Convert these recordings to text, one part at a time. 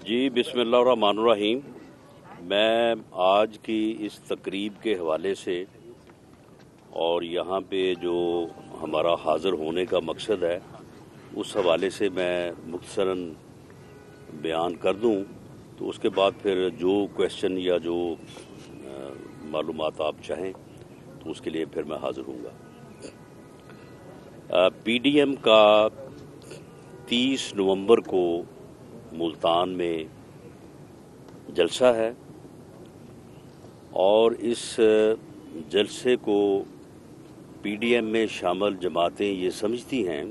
जी बिस्मिल्लाहिर्रहमानिर्रहीम। मैं आज की इस तकरीब के हवाले से और यहाँ पे जो हमारा हाज़िर होने का मकसद है उस हवाले से मैं मुख्तसरन बयान कर दूँ, तो उसके बाद फिर जो क्वेश्चन या जो मालूमात आप चाहें तो उसके लिए फिर मैं हाज़िर हूँगा। पीडीएम का 30 नवंबर को मुल्तान में जलसा है और इस जलसे को पीडीएम में शामिल जमातें ये समझती हैं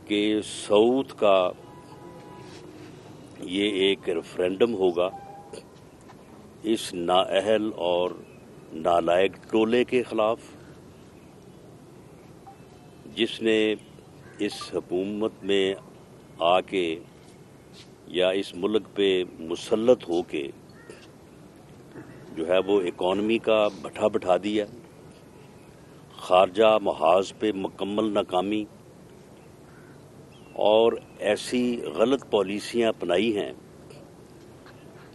कि सऊद का ये एक रेफरेंडम होगा इस नाअहल और नालायक टोले के ख़िलाफ़, जिसने इस हुकूमत में आके या इस मुल्क पे मुसल्लत होके जो है वो इकॉनमी का भट्ठा बिठा दिया, खारजा महाज पे मुकम्मल नाकामी और ऐसी गलत पॉलिसियां अपनाई हैं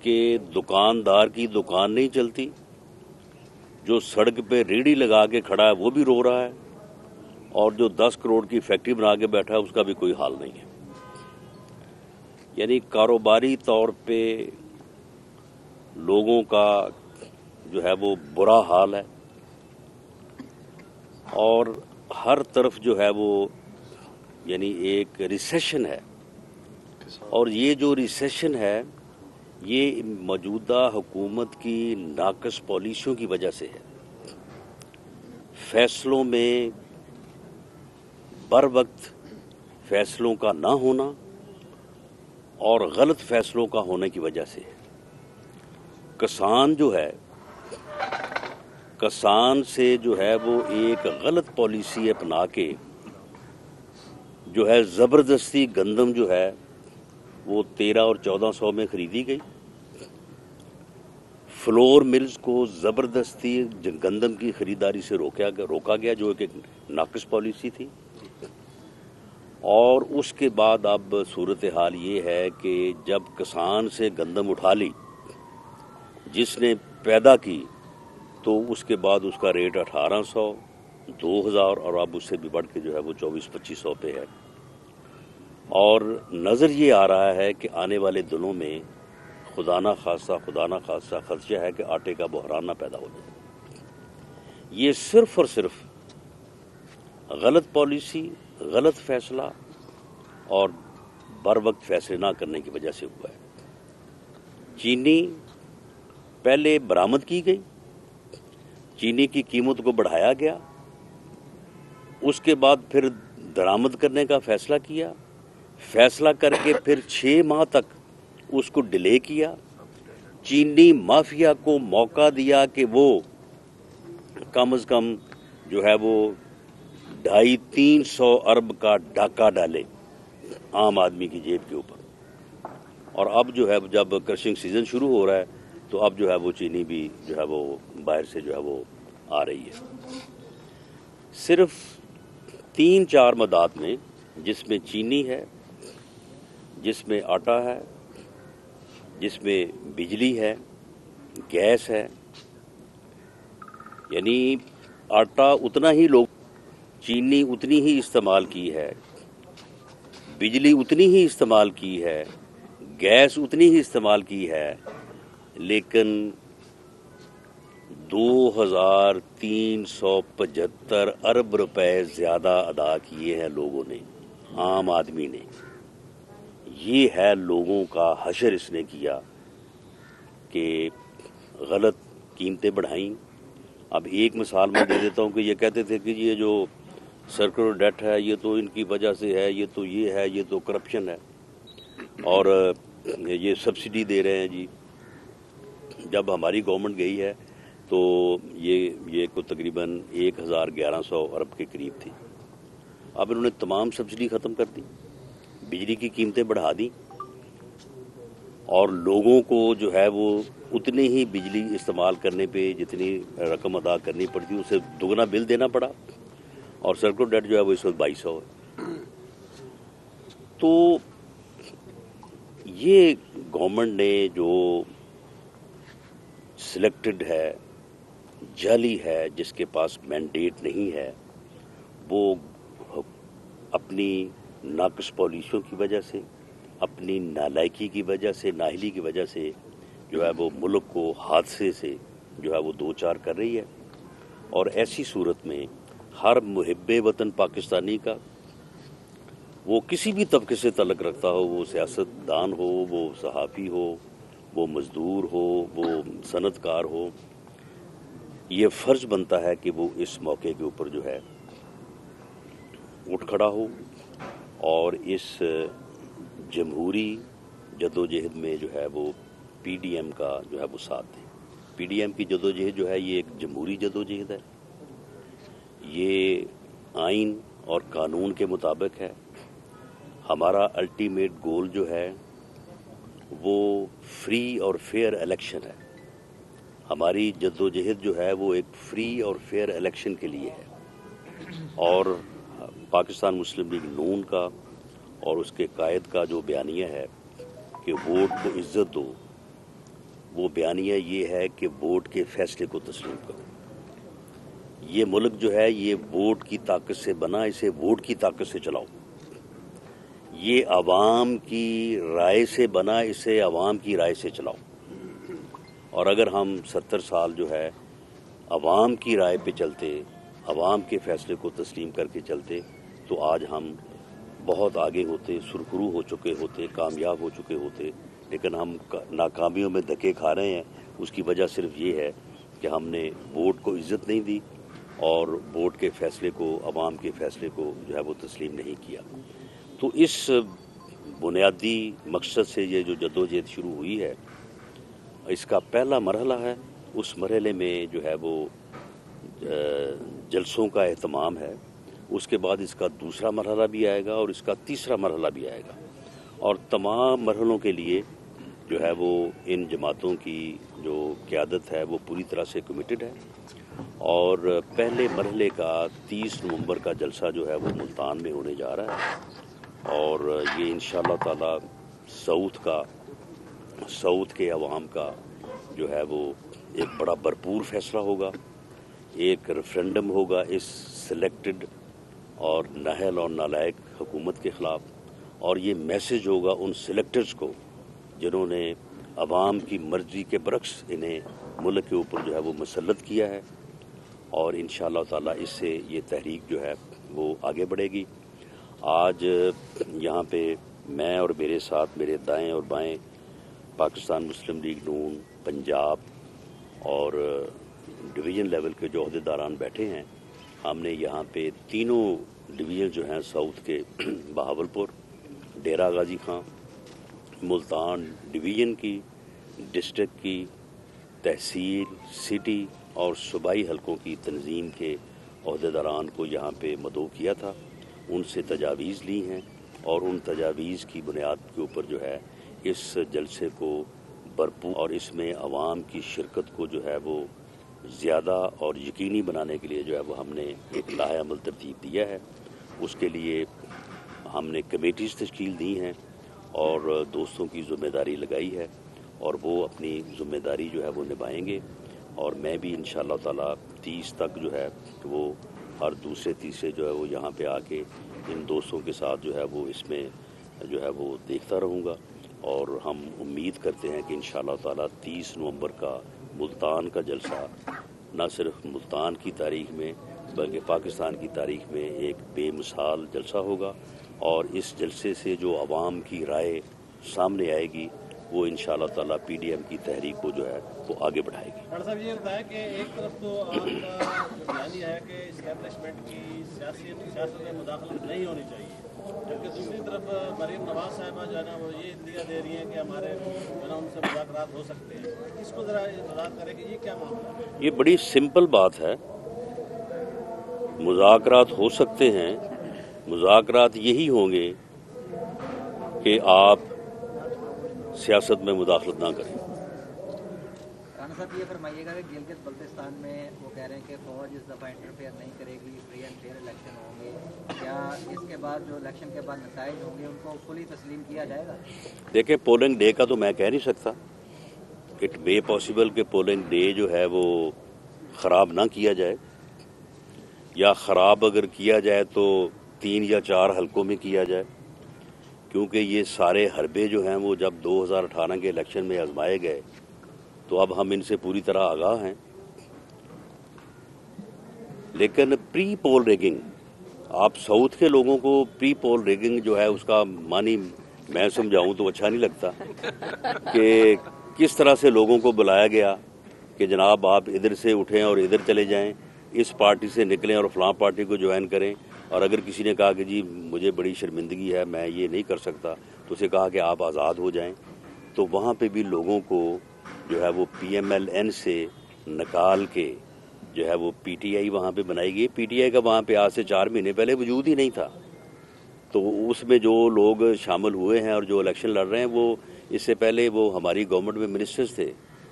कि दुकानदार की दुकान नहीं चलती, जो सड़क पे रेहड़ी लगा के खड़ा है वो भी रो रहा है और जो 10 करोड़ की फैक्ट्री बना के बैठा है उसका भी कोई हाल नहीं है। यानी कारोबारी तौर पे लोगों का जो है वो बुरा हाल है और हर तरफ जो है वो यानी एक रिसेशन है, और ये जो रिसेशन है ये मौजूदा हुकूमत की नाकस पॉलिसियों की वजह से है। फैसलों में बर वक्त फैसलों का ना होना और गलत फैसलों का होने की वजह से किसान जो है, किसान से जो है वो एक गलत पॉलिसी अपना के जो है ज़बरदस्ती गंदम जो है वो 1300 और 1400 में खरीदी गई। फ्लोर मिल्स को ज़बरदस्ती गंदम की खरीदारी से रोका गया जो एक नाक़िस पॉलिसी थी। और उसके बाद अब सूरत हाल ये है कि जब किसान से गंदम उठा ली जिसने पैदा की, तो उसके बाद उसका रेट 1800, 2000 और अब उससे भी बढ़ के जो है वो 2400-2500 पे है। और नज़र ये आ रहा है कि आने वाले दिनों में खुदा ना खास्ता खदशा है कि आटे का बहरान ना पैदा हो जाए। ये सिर्फ और सिर्फ गलत पॉलिसी, गलत फैसला और बर वक्त फैसले ना करने की वजह से हुआ है। चीनी पहले बरामद की गई, चीनी की कीमत को बढ़ाया गया, उसके बाद फिर दरामद करने का फैसला करके फिर 6 माह तक उसको डिले किया। चीनी माफिया को मौका दिया कि वो कम से कम जो है वो 250-300 अरब का डाका डाले आम आदमी की जेब के ऊपर। और अब जो है जब क्रशिंग सीजन शुरू हो रहा है तो अब जो है वो चीनी भी जो है वो बाहर से जो है वो आ रही है। सिर्फ 3-4 मदाद में, जिसमें चीनी है, जिसमें आटा है, जिसमें बिजली है, गैस है, यानी आटा उतना ही लोग, चीनी उतनी ही इस्तेमाल की है, बिजली उतनी ही इस्तेमाल की है, गैस उतनी ही इस्तेमाल की है, लेकिन 2375 अरब रुपए ज़्यादा अदा किए हैं लोगों ने, आम आदमी ने। ये है लोगों का हशर इसने किया कि गलत कीमतें बढ़ाईं। अब एक मिसाल मैं दे देता हूँ कि ये कहते थे कि ये जो सर्कुलर डेट है ये तो इनकी वजह से है, ये तो ये है, ये तो करप्शन है और ये सब्सिडी दे रहे हैं जी। जब हमारी गवर्नमेंट गई है तो ये को तकरीबन 1100 अरब के करीब थी। अब इन्होंने तमाम सब्सिडी ख़त्म कर दी, बिजली की कीमतें बढ़ा दी और लोगों को जो है वो उतनी ही बिजली इस्तेमाल करने पे जितनी रकम अदा करनी पड़ती उससे दुगना बिल देना पड़ा और सर्कुलर डेट जो है वो इस वक्त 2200 है। तो یہ گورنمنٹ نے جو سلیکٹڈ ہے، جعلی ہے، جس کے پاس مینڈیٹ نہیں ہے، وہ اپنی ناقص پالیسیوں کی وجہ سے، اپنی نالائکی کی وجہ سے، نااہلی کی وجہ سے جو ہے وہ ملک کو حادثے سے جو ہے وہ دوچار کر رہی ہے. اور ایسی صورت میں ہر محب وطن پاکستانی کا، وہ کسی بھی طبقے سے تعلق رکھتا ہو، وہ سیاست دان ہو، وہ صحافی ہو، وہ مزدور ہو، وہ صنعت کار ہو، یہ فرض بنتا ہے کہ وہ اس موقع کے اوپر جو ہے اٹھ کھڑا ہو اور اس جمہوری جدوجہد میں جو ہے وہ پی ڈی ایم کا جو ہے وہ ساتھ دے. پی ڈی ایم کی جدوجہد جو ہے یہ ایک جمہوری جدوجہد ہے، یہ آئین اور قانون کے مطابق ہے. ہمارا الٹیمیٹ گول جو ہے وہ فری اور فیئر الیکشن ہے. ہماری جدوجہد جو ہے وہ ایک فری اور فیئر الیکشن کے لیے ہے. اور پاکستان مسلم لیگ نون کا اور اس کے قائد کا جو بیانیہ ہے کہ ووٹ کو عزت دو، وہ بیانیہ یہ ہے کہ ووٹ کے فیصلے کو تسلیم کرو. یہ ملک جو ہے یہ ووٹ کی طاقت سے بنا، اسے ووٹ کی طاقت سے چلاؤ. یہ عوام کی رائے سے بنا، اسے عوام کی رائے سے چلاؤ. اور اگر ہم 70 سال جو ہے عوام کی رائے پہ چلتے، عوام کے فیصلے کو تسلیم کر کے چلتے، تو آج ہم بہت آگے ہوتے، سرخرو ہو چکے ہوتے، کامیاب ہو چکے ہوتے. لیکن ہم ناکامیوں میں دھکے کھا رہے ہیں. اس کی وجہ صرف یہ ہے کہ ہم نے ووٹ کو عزت نہیں دی اور ووٹ کے فیصلے کو، عوام کے فیصلے کو جو ہے وہ تسلیم نہیں کیا. تو اس بنیادی مقصد سے یہ جو جدوجہد شروع ہوئی ہے، اس کا پہلا مرحلہ ہے. اس مرحلے میں جو ہے وہ جلسوں کا اہتمام ہے. اس کے بعد اس کا دوسرا مرحلہ بھی آئے گا اور اس کا تیسرا مرحلہ بھی آئے گا. اور تمام مرحلوں کے لیے جو ہے وہ ان جماعتوں کی جو قیادت ہے وہ پوری طرح سے کمیٹڈ ہے. اور پہلے مرحلے کا 30 نومبر کا جلسہ جو ہے وہ ملتان میں ہونے جا رہا ہے. اور یہ انشاءاللہ تعالی سعود کے عوام کا جو ہے وہ ایک بڑا بھرپور فیصلہ ہوگا. ایک ریفرنڈم ہوگا اس سلیکٹڈ اور نااہل اور نالائق حکومت کے خلاف. اور یہ میسج ہوگا ان سلیکٹرز کو جنہوں نے عوام کی مرضی کے برعکس انہیں ملک کے اوپر جو ہے وہ مسلط کیا ہے. اور انشاءاللہ تعالی اس سے یہ تحریک جو ہے وہ آگے بڑھے گی. آج یہاں پہ میں اور میرے ساتھ میرے دائیں اور بائیں پاکستان مسلم لیگ نون پنجاب اور ڈویژن لیول کے جو عہدیداران بیٹھے ہیں. ہم نے یہاں پہ تینوں ڈویژن جو ہیں ساؤتھ کے، بہاولپور، ڈیرہ غازی خان، ملتان ڈویژن کی، ڈسٹرکٹ کی، تحصیل، سٹی اور صوبائی حلقوں کی تنظیم کے عہدیداران کو یہاں پہ مدعو کیا تھا. ان سے تجاویز لی ہیں اور ان تجاویز کی بنیاد کے اوپر جو ہے اس جلسے کو بھرپور اور اس میں عوام کی شرکت کو جو ہے وہ زیادہ اور یقینی بنانے کے لیے جو ہے وہ ہم نے ایک لائحہ عمل ترتیب دیا ہے. اس کے لیے ہم نے کمیٹیز تشکیل دی ہیں اور دوستوں کی ذمہ داری لگائی ہے اور وہ اپنی ذمہ داری جو ہے وہ نبھائیں گے. اور میں بھی انشاءاللہ تعالی 30 تک جو ہے وہ ہر دوسرے تیسرے جو ہے وہ یہاں پہ آ کے ان دوستوں کے ساتھ جو ہے وہ اس میں جو ہے وہ دیکھتا رہوں گا. اور ہم امید کرتے ہیں کہ انشاءاللہ تعالی 30 نومبر کا ملتان کا جلسہ نہ صرف ملتان کی تاریخ میں بلکہ پاکستان کی تاریخ میں ایک بے مثال جلسہ ہوگا. اور اس جلسے سے جو عوام کی رائے سامنے آئے گی وہ انشاءاللہ تعالی پی ڈی ایم کی تحریک کو جو ہے وہ آگے بڑھائے گی. ڈاکٹر صاحب یہ بتایا کہ ایک طرف تو آپ کا بیان یہ ہے کہ اسٹیبلشمنٹ کی سیاست میں مداخلت نہیں ہونی چاہیے، جبکہ دوسری طرف مریم نواز صاحبہ جو ہے نا وہ یہ اطلاع دے رہی ہیں کہ ہمارے جو ہے نا ان سے مذاکرات ہو سکتے ہیں. اس کو ذرا وضاحت کریں کہ یہ کیا معاملہ ہے. یہ بڑی سمپل بات ہے. مذاکرات ہو سکتے ہیں. مذاکرات یہی ہوں گے کہ آپ سیاست میں مداخلت نہ کریں. رانا صاحب یہ فرمائیے گا کہ گلگت بلتستان میں وہ کہہ رہے ہیں کہ فوج اس دفعہ انٹرفیئر نہیں کرے گی، فری اینڈ فیئر الیکشن ہوں گے، کیا اس کے بعد جو الیکشن کے بعد نتائج ہوں گے ان کو فلی تسلیم کیا جائے گا؟ دیکھیں پولنگ ڈے کا تو میں کہہ نہیں سکتا، اٹ مے پاسبل کہ پولنگ ڈے جو ہے وہ خراب نہ کیا جائے، یا خراب اگر کیا جائے تو 3 یا 4 حلقوں میں کیا جائے، کیونکہ یہ سارے حربے جو ہیں وہ جب 2018 کے الیکشن میں آزمائے گئے تو اب ہم ان سے پوری طرح آگاہ ہیں. لیکن پری پول ریگنگ، آپ ساؤتھ کے لوگوں کو پری پول ریگنگ جو ہے اس کا معنی میں سمجھاؤں تو اچھا نہیں لگتا کہ کس طرح سے لوگوں کو بلایا گیا کہ جناب آپ ادھر سے اٹھیں اور ادھر چلے جائیں، اس پارٹی سے نکلیں اور فلاں پارٹی کو جوائن کریں، اور اگر کسی نے کہا کہ جی مجھے بڑی شرمندگی ہے میں یہ نہیں کر سکتا تو اسے کہا کہ آپ آزاد ہو جائیں. تو وہاں پہ بھی لوگوں کو جو ہے وہ پی ایم ایل این سے نکال کے جو ہے وہ پی ٹی آئی وہاں پہ بنائی گئی. پی ٹی آئی کا وہاں پہ آج سے 4 مہینے پہلے وجود ہی نہیں تھا. تو اس میں جو لوگ شامل ہوئے ہیں اور جو الیکشن لڑ رہے ہیں وہ اس سے پہلے وہ ہماری گورنمنٹ میں منسٹرز تھے،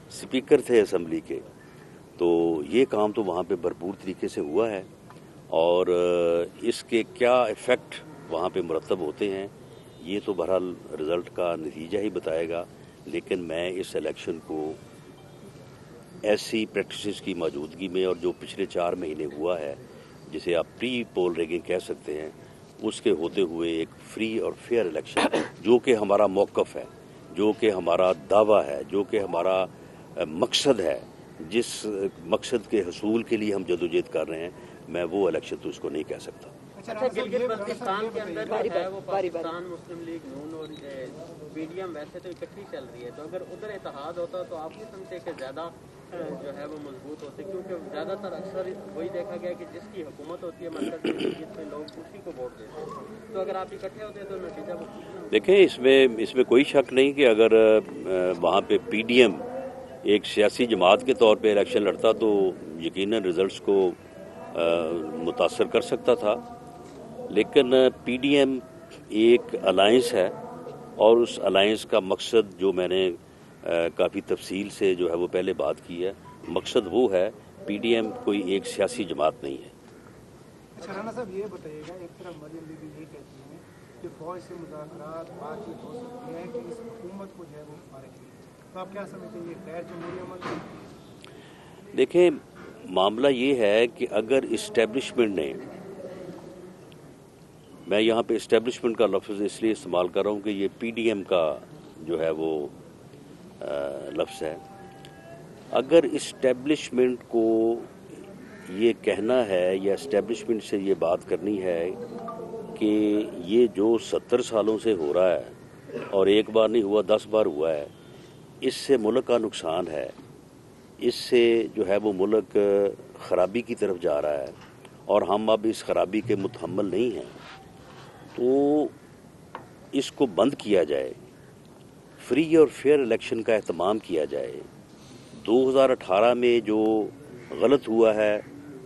اسپیکر تھے اسمبلی کے. تو یہ کام تو وہاں پہ بھرپور طریقے سے ہوا ہے، اور اس کے کیا ایفیکٹ وہاں پہ مرتب ہوتے ہیں یہ تو بہرحال رزلٹ کا نتیجہ ہی بتائے گا. لیکن میں اس الیکشن کو ایسی پریکٹسز کی موجودگی میں اور جو پچھلے 4 مہینے ہوا ہے جسے آپ پری پول ریگنگ کہہ سکتے ہیں، اس کے ہوتے ہوئے ایک فری اور فیئر الیکشن جو کہ ہمارا موقف ہے، جو کہ ہمارا دعویٰ ہے، جو کہ ہمارا مقصد ہے، جس مقصد کے حصول کے لیے ہم جدوجہد کر رہے ہیں، میں وہ الیکشن تو اس کو نہیں کہہ سکتا. اچھا گلگت بلتستان کے اندر جو ہے وہ پاکستان مسلم لیگ نون اور پی ڈی ایم ویسے تو اکٹھی چل رہی ہے، تو اگر ادھر اتحاد ہوتا تو آپ نہیں سمجھتے کہ زیادہ جو ہے وہ مضبوط ہوتے، کیونکہ زیادہ تر اکثر وہی دیکھا گیا کہ جس کی حکومت ہوتی ہے مرکز میں جس میں لوگ اسی کو ووٹ دیتے ہیں، تو اگر آپ اکٹھے ہوتے تو نتیجہ دیکھیں اس میں کوئی شک نہیں کہ اگر وہاں پہ پی ڈی ایم ایک سیاسی جماعت کے طور پہ الیکشن لڑتا تو یقیناً ریزلٹس کو متاثر کر سکتا تھا. لیکن پی ڈی ایم ایک الائنس ہے، اور اس الائنس کا مقصد جو میں نے کافی تفصیل سے جو ہے وہ پہلے بات کی ہے، مقصد وہ ہے، پی ڈی ایم کوئی ایک سیاسی جماعت نہیں ہے. اچھا رانا صاحب یہ بتائیے گا، ایک طرف مریم بی بی یہ کہتی ہیں کہ فوج سے مذاکرات بات چیت ہو سکتی ہے کہ اس حکومت کو جو ہے وہ فارغ کی، تو آپ کیا سمجھتے ہیں یہ غیر جمہوری عمل ہے؟ دیکھیں معاملہ یہ ہے کہ اگر اسٹیبلشمنٹ نے، میں یہاں پہ اسٹیبلشمنٹ کا لفظ اس لیے استعمال کر رہا ہوں کہ یہ پی ڈی ایم کا جو ہے وہ لفظ ہے، اگر اسٹیبلشمنٹ کو یہ کہنا ہے یا اسٹیبلشمنٹ سے یہ بات کرنی ہے کہ یہ جو 70 سالوں سے ہو رہا ہے اور ایک بار نہیں ہوا 10 بار ہوا ہے، اس سے ملک کا نقصان ہے، اس سے جو ہے وہ ملک خرابی کی طرف جا رہا ہے اور ہم اب اس خرابی کے متحمل نہیں ہیں، تو اس کو بند کیا جائے، فری اور فیئر الیکشن کا اہتمام کیا جائے. 2018 میں جو غلط ہوا ہے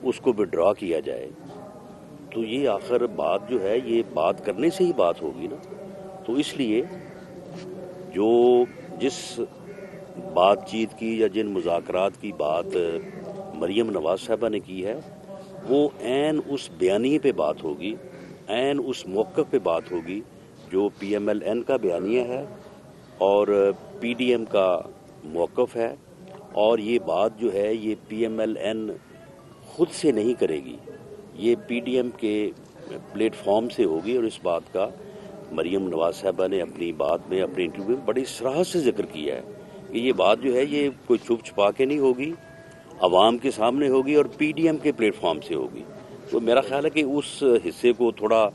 اس کو وڈرا کیا جائے. تو یہ آخر بات جو ہے یہ بات کرنے سے ہی بات ہوگی نا. تو اس لیے جو جس بات چیت کی یا جن مذاکرات کی بات مریم نواز صاحبہ نے کی ہے وہ عین اس بیانیے پہ بات ہوگی، عین اس موقف پہ بات ہوگی جو پی ایم ایل این کا بیانیہ ہے اور پی ڈی ایم کا موقف ہے. اور یہ بات جو ہے یہ پی ایم ایل این خود سے نہیں کرے گی، یہ پی ڈی ایم کے پلیٹ فارم سے ہوگی. اور اس بات کا مریم نواز صاحبہ نے اپنی بات میں، اپنے انٹرویو میں بڑی صراحت سے ذکر کیا ہے کہ یہ بات جو ہے یہ کوئی چھپ چھپا کے نہیں ہوگی، عوام کے سامنے ہوگی اور پی ڈی ایم کے پلیٹ فارم سے ہوگی. تو میرا خیال ہے کہ اس حصے کو تھوڑا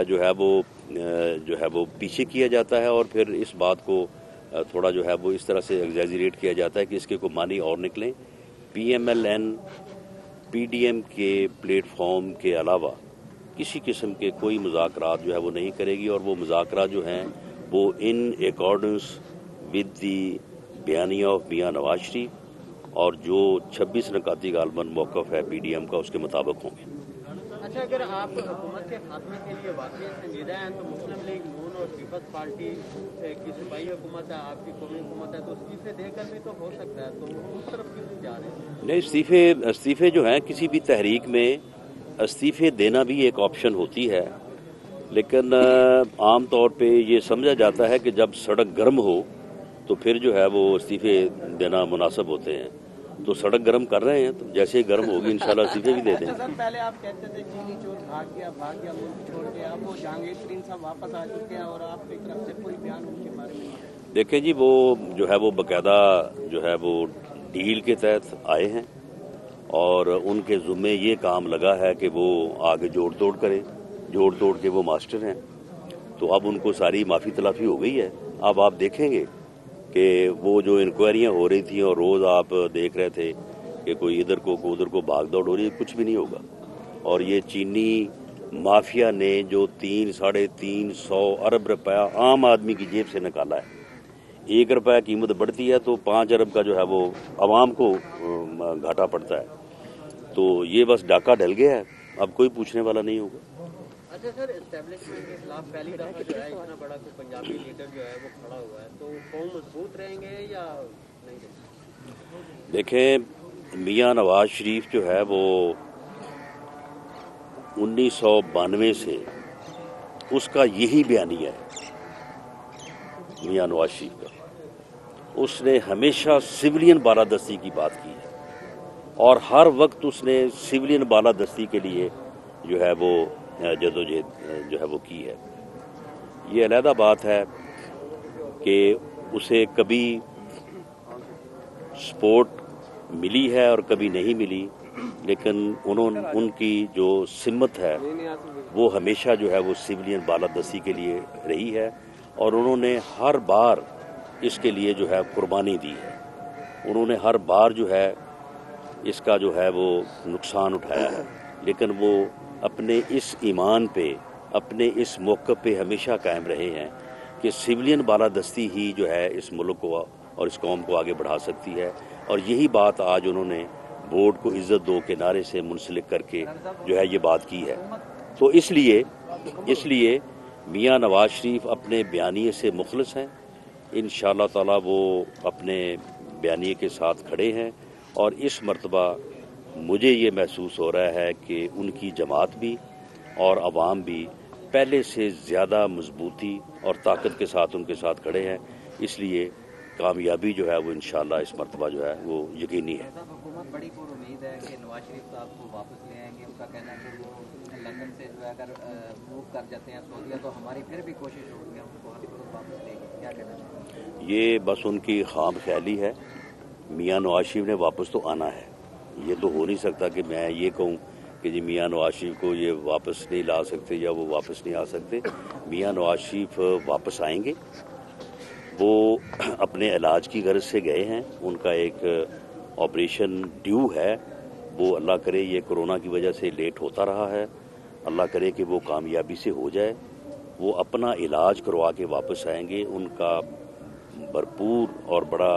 جو ہے وہ پیچھے کیا جاتا ہے اور پھر اس بات کو تھوڑا جو ہے وہ اس طرح سے ایگزیجریٹ کیا جاتا ہے کہ اس کے کوئی معنی اور نکلیں. P M L N P D M کے پلیٹ فارم کے علاوہ کسی قسم کے کوئی مذاکرات جو ہے وہ نہیں کرے گی، اور وہ مذاکرات جو ہیں وہ ان اکارڈنس ود دی بیانیہ آف میاں نواز شریف اور جو 26 نکاتی غالباً موقف ہے پی ڈی ایم کا اس کے مطابق ہوں گے. اچھا اگر آپ حکومت کے خاتمے کے لیے واقعی سنجیدہ ہیں تو مسلم لیگ نون और पीपल्स पार्टी की सिपाही हुकूमत है, आपकी कौमी हुकूमत है, तो इस्तीफे देकर भी तो हो सकता है, तो उस तरफ क्यों नहीं जा रहे हैं? नहीं, इस्तीफे जो हैं किसी भी तहरीक में इस्तीफे देना भी एक ऑप्शन होती है, लेकिन आम तौर पे ये समझा जाता है कि जब सड़क गर्म हो तो फिर जो है वो इस्तीफे देना मुनासिब होते हैं। तो सड़क गर्म कर रहे हैं, तो जैसे ही गर्म होगी इंशाल्लाह इस्तीफे भी दे देंगे। सर, पहले आप कहते थे चीनी चोर भाग गया मुल्क छोड़ के, अब वो जहांगीर तरीन साहब वापस आ चुके हैं और आपकी तरफ से कोई बयान उनके बारे में? देखें जी, वो जो है वो बाकायदा जो है वो डील के तहत आए हैं और उनके ज़ुम्मे ये काम लगा है कि वो आगे जोड़ तोड़ के वो मास्टर हैं। तो अब उनको सारी माफ़ी तलाफी हो गई है। अब आप देखेंगे कि वो जो इंक्वायरियां हो रही थी और रोज़ आप देख रहे थे कि कोई इधर को उधर को भाग दौड़ हो रही है, कुछ भी नहीं होगा। और ये चीनी माफिया ने जो 300-350 अरब रुपया आम आदमी की जेब से निकाला है, 1 रुपया कीमत बढ़ती है तो 5 अरब का जो है वो आवाम को घाटा पड़ता है। तो ये बस डाका डल गया है, अब कोई पूछने वाला नहीं होगा। अच्छा सर, एस्टेब्लिशमेंट के खिलाफ पहली दफा जो है इतना बड़ा कोई पंजाबी लीडर जो है वो खड़ा हुआ है, तो कौम मजबूत रहेंगे या नहीं रहेंगे? देखें, मियां नवाज शरीफ जो है वो 1992 से उसका यही बयानिया है, मियां नवाज शरीफ का। उसने हमेशा सिविलियन बालादस्ती की बात की है और हर वक्त उसने सिविलियन बालादस्ती के लिए जो है वो जदोजहद जो है वो की है। ये अलहदा बात है कि उसे कभी सपोर्ट मिली है और कभी नहीं मिली, लेकिन उनकी जो सिमत है वो हमेशा जो है वो सिविलियन बालादस्ती के लिए रही है और उन्होंने हर बार इसके लिए जो है कुर्बानी दी है। उन्होंने हर बार जो है इसका जो है वो नुकसान उठाया है, लेकिन वो अपने इस ईमान पे, अपने इस मौक़िफ़ पे हमेशा कायम रहे हैं कि सिविलियन बालादस्ती ही जो है इस मुल्क को और इस कौम को आगे बढ़ा सकती है। और यही बात आज उन्होंने वोट को इज़्ज़त दो के नारे से मुंसलिक करके जो है ये बात की है। तो इसलिए मियां नवाज शरीफ अपने बयानिए से मुखलिस हैं। इंशाअल्लाह ताला वो अपने बयानिए के साथ खड़े हैं और इस मर्तबा मुझे ये महसूस हो रहा है कि उनकी जमात भी और अवाम भी पहले से ज़्यादा मजबूती और ताकत के साथ उनके साथ खड़े हैं। इसलिए कामयाबी जो है वो इंशाअल्लाह इस मर्तबा जो है वो यकीनी है। हुकूमत बड़ी पूरी उम्मीद है कि नवाज शरीफ साहब को वापस ले आएंगे। उनका कहना है कि वो लंदन से जो है अगर मूव कर जाते हैं सऊदीया तो हमारी फिर भी कोशिश होगी हम उनको वापस लेंगे। क्या कहना चाहिए? ये बस उनकी ख्वाब ख्याली है। मियां नवाज शरीफ ने वापस तो आना है, ये तो हो नहीं सकता कि मैं ये कहूँ कि जी मियां नवाज शरीफ को ये वापस नहीं ला सकते या वो वापस नहीं आ सकते। मियां नवाज शरीफ वापस आएंगे। वो अपने इलाज की गर्ज से गए हैं, उनका एक ऑपरेशन ड्यू है, वो अल्लाह करे ये कोरोना की वजह से लेट होता रहा है, अल्लाह करे कि वो कामयाबी से हो जाए। वो अपना इलाज करवा के वापस आएंगे। उनका भरपूर और बड़ा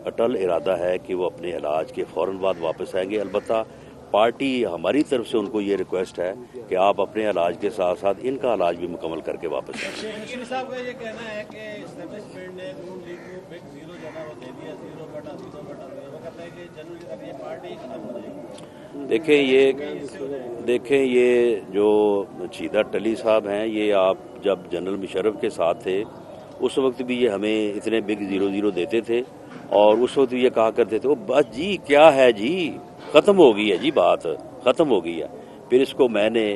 अटल इरादा है कि वो अपने इलाज के फ़ौरन बाद वापस आएंगे। अलबत्ता पार्टी हमारी तरफ से उनको ये रिक्वेस्ट है कि आप अपने इलाज के साथ साथ इनका इलाज भी मुकम्मल करके वापस आएं। शेख साहब का ये कहना है कि एस्टेब्लिशमेंट ने नून लीग को बिग जीरो जो है वो दे दिया, 0/0/0। वो कहता है कि जनरली तक ये पार्टी खत्म हो जाएगी। देखें ये जो चीदा टली साहब हैं, ये आप जब जनरल मुशर्रफ के साथ थे उस वक्त भी ये हमें इतने बिग 0-0 देते थे और उस वक्त ये कहा करते थे वो बस जी क्या है जी, ख़त्म हो गई है जी, बात ख़त्म हो गई है। फिर इसको मैंने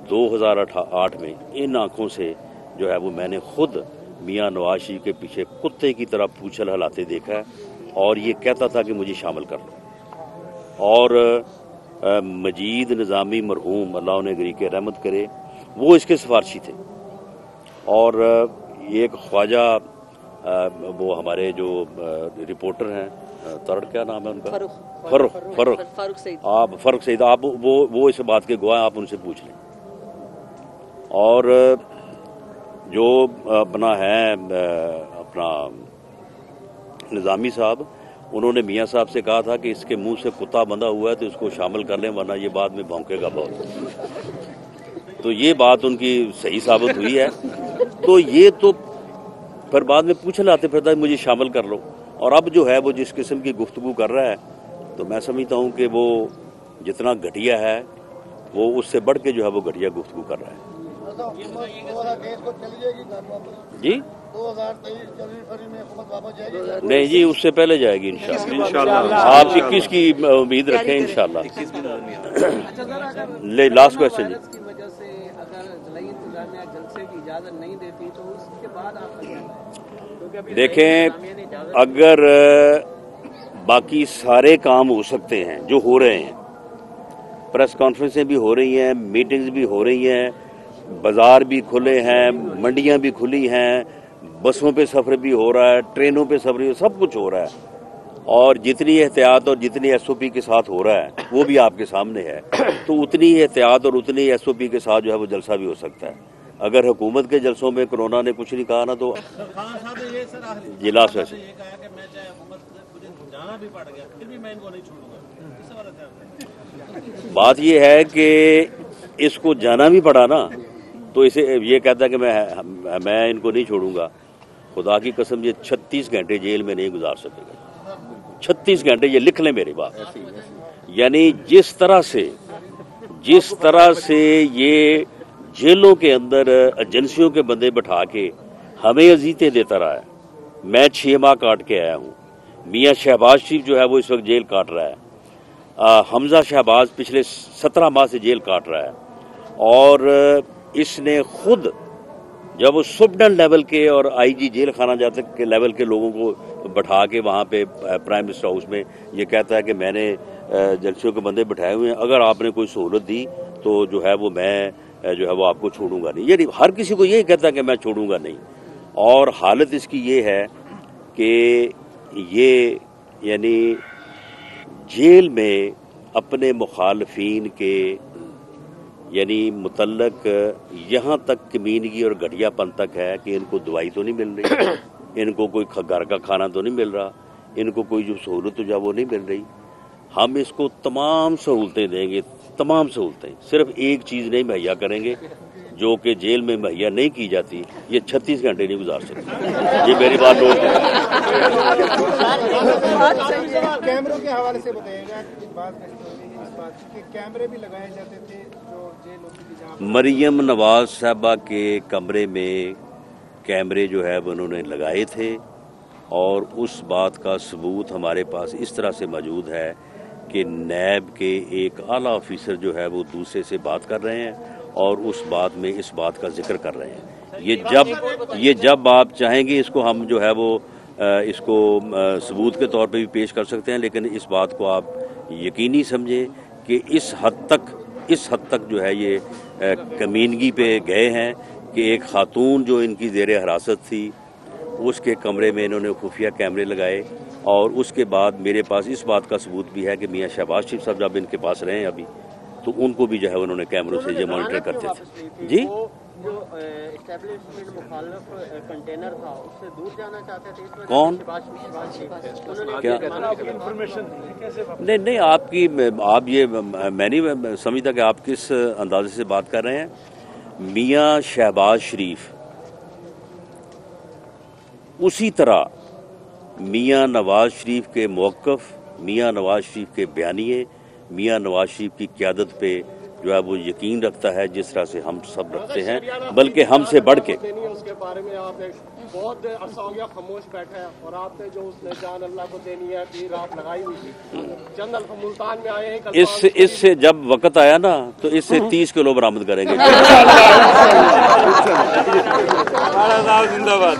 2008 में इन आँखों से जो है वो मैंने खुद मियां नवाज शरीफ के पीछे कुत्ते की तरह पूंछ हिलाते देखा है और ये कहता था कि मुझे शामिल कर लो। और मजीद निज़ामी मरहूम अल्लाह उन्हें गरीक़ रहमत करे, वो इसके सिफारशी थे। और एक ख्वाजा वो हमारे जो रिपोर्टर हैं, थर्ड क्या नाम है उनका, फारूक सईद, आप वो इस बात के गवाह, आप उनसे पूछ लें। और जो अपना है अपना निज़ामी साहब, उन्होंने मियां साहब से कहा था कि इसके मुंह से कुत्ता बंधा हुआ है तो इसको शामिल कर लें वरना ये बाद में भौंकेगा बहुत। तो ये बात उनकी सही साबित हुई है। तो ये तो फिर बाद में पूछ लाते फिरता मुझे शामिल कर लो, और अब जो है वो जिस किस्म की गुफ्तगू कर रहा है तो मैं समझता हूँ कि वो जितना घटिया है वो उससे बढ़ के जो है वो घटिया गुफ्तगू कर रहा है। जी 2023 जनवरी फरवरी में हुकूमत वापस जाएगी? नहीं जी, उससे पहले जाएगी इंशाल्लाह। आप 21 की उम्मीद रखें इंशाल्लाह। अच्छा सर, अगर ले लास्ट क्वेश्चन जी। वायरस की वजह से अगर ज़िला इंतजामिया जलसे की इजाज़त नहीं देती तो उसके बाद आप क्योंकि अभी देखें, अगर बाकी सारे काम हो सकते हैं जो हो रहे हैं, प्रेस कॉन्फ्रेंसें भी हो रही हैं, मीटिंग्स भी हो रही हैं, बाजार भी खुले हैं, मंडियां भी खुली हैं, बसों पे सफर भी हो रहा है, ट्रेनों पे सफर भी, सब कुछ हो रहा है, और जितनी एहतियात और जितनी एसओपी के साथ हो रहा है वो भी आपके सामने है। तो उतनी एहतियात और उतनी एसओपी के साथ जो है वो जलसा भी हो सकता है। अगर हुकूमत के जलसों में कोरोना ने कुछ नहीं कहा ना तो खान साहब ने ये सर आखिरी जी लास्ट वैसे ये कहा कि मैं चाहे हुकूमत मुझे जाना भी पड़ गया फिर भी मैं इनको नहीं छोड़ूंगा, इससे वाला ध्यान। बात ये है कि इसको जाना भी पड़ा ना तो इसे ये कहता है कि मैं इनको नहीं छोड़ूंगा। खुदा की कसम ये 36 घंटे जेल में नहीं गुजार सकेगा। 36 घंटे, ये लिख लें मेरी बात। यानी जिस तरह से ये जेलों के अंदर एजेंसियों के बंदे बैठा के हमें अजीतें देता रहा है। मैं 6 माह काट के आया हूँ। मियाँ शहबाज शरीफ जो है वो इस वक्त जेल काट रहा है। हमजा शहबाज पिछले 17 माह से जेल काट रहा है, और इसने खुद जब वो सुबडन लेवल के और आईजी जेल खाना जाते के लेवल के लोगों को बैठा के वहाँ पे प्राइम मिनिस्टर हाउस में ये कहता है कि मैंने एजेंसियों के बंदे बैठाए हुए हैं, अगर आपने कोई सहूलत दी तो जो है वो मैं जो है वो आपको छोड़ूंगा नहीं। यानी हर किसी को यही कहता है कि मैं छोड़ूंगा नहीं। और हालत इसकी ये है कि ये यानी जेल में अपने मुखालफीन के यानी मुतल्लक यहाँ तक कमीनगी और घटियापन तक है कि इनको दवाई तो नहीं मिल रही, इनको कोई घर का खाना तो नहीं मिल रहा, इनको कोई जो सहूलत जो वो नहीं मिल रही। हम इसको तमाम सहूलतें देंगे, तमाम सहूलतें, सिर्फ एक चीज़ नहीं मुहैया करेंगे जो कि जेल में मुहैया नहीं की जाती। ये 36 घंटे नहीं गुजार सकते। ये मेरी बात नोट कैमरों के हवाले से बताइएगा इस बात के कैमरे भी लगाए जाते थे जो जेल होती थी जहाँ मरियम नवाज साहबा के कमरे में कैमरे जो है वो उन्होंने लगाए थे, और उस बात का सबूत हमारे पास इस तरह से मौजूद है कि नैब के एक आला ऑफिसर जो है वो दूसरे से बात कर रहे हैं और उस बात में इस बात का जिक्र कर रहे हैं। ये जब आप चाहेंगे इसको हम जो है वो इसको सबूत के तौर पे भी पेश कर सकते हैं, लेकिन इस बात को आप यकीनी समझें कि इस हद तक जो है ये कमीनगी पे गए हैं कि एक खातून जो इनकी ज़ेर हिरासत थी उसके कमरे में इन्होंने खुफिया कैमरे लगाए, और उसके बाद मेरे पास इस बात का सबूत भी है कि मियाँ शहबाज शरीफ साहब जब इनके पास रहे हैं अभी तो उनको भी जो है उन्होंने कैमरों से ये मॉनिटर करते थे। जी जो एस्टेब्लिशमेंट मुखालिफ कंटेनर था उससे दूर जाना चाहते थे, इस वजह से कौन? क्या? नहीं आपकी आप ये मैं नहीं समझता कि आप किस अंदाजे से बात कर रहे हैं। मियाँ शहबाज शरीफ उसी तरह मियाँ नवाज शरीफ के मौक़िफ़, मियाँ नवाज शरीफ के बयानिए, मियाँ नवाज शरीफ की क़यादत पे जो है वो यकीन रखता है जिस तरह से हम सब रखते हैं, बल्कि हमसे बढ़ के। उसके बारे में आप बहुत अरसा हो गया खामोश बैठे हैं, और आपने जो उसने जान अल्लाह को देनी है तीर आप लगाई हुई थी, जनरल मुल्तान में आए हैं। इससे जब वक्त आया ना तो इससे 30 किलो बरामद करेंगे। जिंदाबाद।